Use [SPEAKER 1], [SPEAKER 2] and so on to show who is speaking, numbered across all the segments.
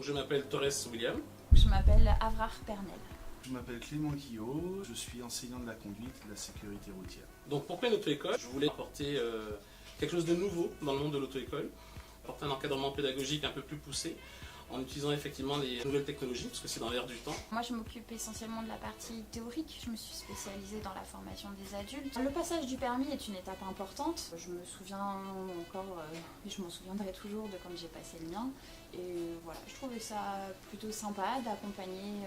[SPEAKER 1] Donc je m'appelle Torres William.
[SPEAKER 2] Je m'appelle Avrard Pernel.
[SPEAKER 3] Je m'appelle Clément Guillot, je suis enseignant de la conduite et de la sécurité routière.
[SPEAKER 1] Donc pourquoi une auto-école? Je voulais apporter quelque chose de nouveau dans le monde de l'auto-école, apporter un encadrement pédagogique un peu plus poussé, en utilisant effectivement les nouvelles technologies, parce que c'est dans l'air du temps.
[SPEAKER 2] Moi, je m'occupe essentiellement de la partie théorique. Je me suis spécialisée dans la formation des adultes. Le passage du permis est une étape importante. Je me souviens encore, et je m'en souviendrai toujours de quand j'ai passé le mien. Et voilà, je trouvais ça plutôt sympa d'accompagner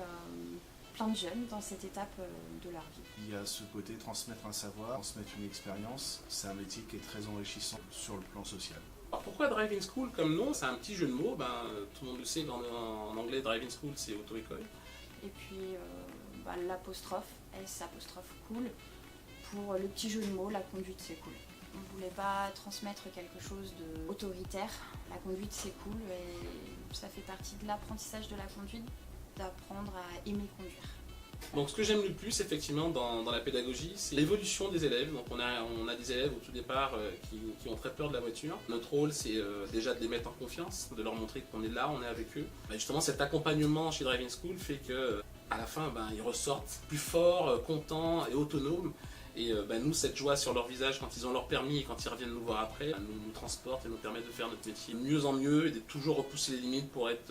[SPEAKER 2] plein de jeunes dans cette étape de leur vie.
[SPEAKER 3] Il y a ce côté transmettre un savoir, transmettre une expérience. C'est un métier qui est très enrichissant sur le plan social.
[SPEAKER 1] Alors pourquoi Driving School comme nom? C'est un petit jeu de mots, tout le monde le sait, en anglais Driving School c'est auto-école.
[SPEAKER 2] Et puis l'apostrophe, S apostrophe cool, pour le petit jeu de mots, la conduite c'est cool. On ne voulait pas transmettre quelque chose d'autoritaire, la conduite c'est cool et ça fait partie de l'apprentissage de la conduite, d'apprendre à aimer conduire.
[SPEAKER 1] Donc ce que j'aime le plus effectivement dans la pédagogie, c'est l'évolution des élèves. Donc on a des élèves au tout départ qui ont très peur de la voiture. Notre rôle c'est déjà de les mettre en confiance, de leur montrer qu'on est là, on est avec eux. Justement cet accompagnement chez Driving School fait que à la fin ils ressortent plus forts, contents et autonomes. Et nous, cette joie sur leur visage quand ils ont leur permis et quand ils reviennent nous voir après, nous transporte et nous permet de faire notre métier de mieux en mieux et de toujours repousser les limites pour être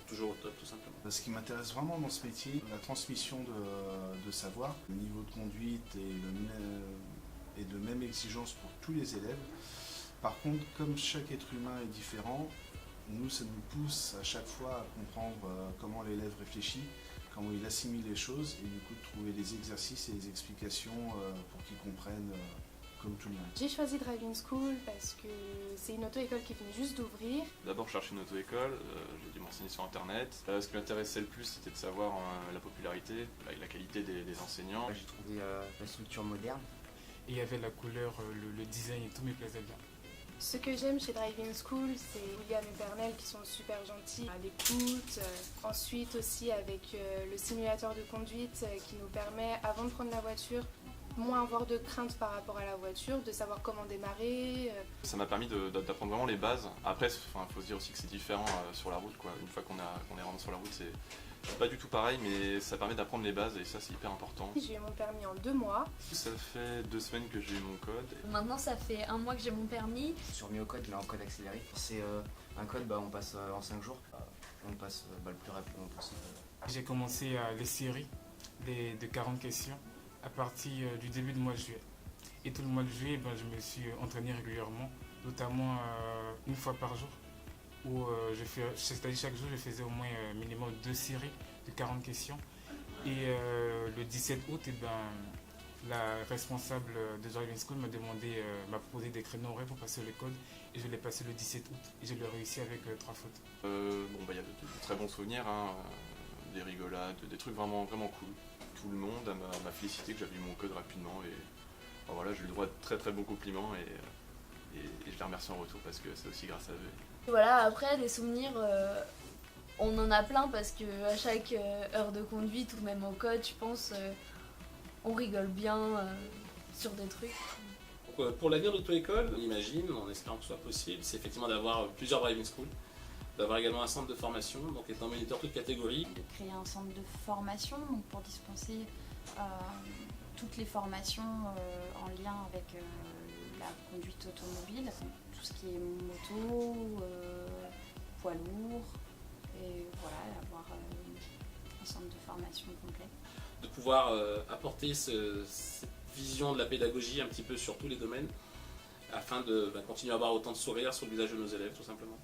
[SPEAKER 1] toujours au top tout simplement.
[SPEAKER 3] Ce qui m'intéresse vraiment dans ce métier, la transmission de savoir, le niveau de conduite et de même exigence pour tous les élèves. Par contre, comme chaque être humain est différent, nous, ça nous pousse à chaque fois à comprendre comment l'élève réfléchit, comment il assimile les choses et du coup de trouver des exercices et des explications pour qu'ils comprennent comme tout le monde.
[SPEAKER 4] J'ai choisi Driving School parce que c'est une auto-école qui venait juste d'ouvrir.
[SPEAKER 5] D'abord je cherchais une auto-école, j'ai dû m'enseigner sur internet. Ce qui m'intéressait le plus c'était de savoir la popularité, la qualité des enseignants.
[SPEAKER 6] J'ai trouvé la structure moderne.
[SPEAKER 7] Et il y avait la couleur, le design et tout me plaisait bien.
[SPEAKER 4] Ce que j'aime chez Driving School, c'est William et Pernel qui sont super gentils à l'écoute. Ensuite aussi avec le simulateur de conduite qui nous permet, avant de prendre la voiture, moins avoir de crainte par rapport à la voiture, de savoir comment démarrer.
[SPEAKER 5] Ça m'a permis d'apprendre vraiment les bases. Après, il faut se dire aussi que c'est différent sur la route, quoi. Une fois qu'on est vraiment sur la route, c'est pas du tout pareil, mais ça permet d'apprendre les bases et ça c'est hyper important.
[SPEAKER 4] J'ai eu mon permis en 2 mois.
[SPEAKER 5] Ça fait 2 semaines que j'ai eu mon code.
[SPEAKER 8] Maintenant ça fait 1 mois que j'ai mon permis.
[SPEAKER 6] Sur MioCode, il est en code accéléré. C'est un code, on passe en 5 jours. On passe le plus rapidement possible.
[SPEAKER 7] J'ai commencé les séries de 40 questions à partir du début du mois de juillet. Et tout le mois de juillet, je me suis entraîné régulièrement, notamment une fois par jour. Où c'est-à-dire chaque jour je faisais au moins minimum 2 séries de 40 questions et le 17 août la responsable de Driving School m'a proposé des créneaux horaires pour passer le code et je l'ai passé le 17 août et je l'ai réussi avec 3 fautes.
[SPEAKER 5] Il y a de très bons souvenirs, des rigolades, des trucs vraiment, vraiment cool. Tout le monde m'a félicité que j'avais eu mon code rapidement et voilà, j'ai eu le droit de très très bons compliments et je les remercie en retour parce que c'est aussi grâce à eux.
[SPEAKER 8] Voilà, après des souvenirs, on en a plein parce qu'à chaque heure de conduite ou même au code, je pense, on rigole bien sur des trucs.
[SPEAKER 1] Donc, pour l'avenir de l'auto-école, on imagine, en espérant que ce soit possible, c'est effectivement d'avoir plusieurs driving schools, d'avoir également un centre de formation, donc étant moniteur toute catégorie.
[SPEAKER 2] De créer un centre de formation donc pour dispenser toutes les formations en lien avec la conduite automobile, tout ce qui est moto, poids lourd, et voilà, avoir un centre de formation complet.
[SPEAKER 1] De pouvoir apporter cette vision de la pédagogie un petit peu sur tous les domaines, afin de continuer à avoir autant de sourires sur le visage de nos élèves tout simplement.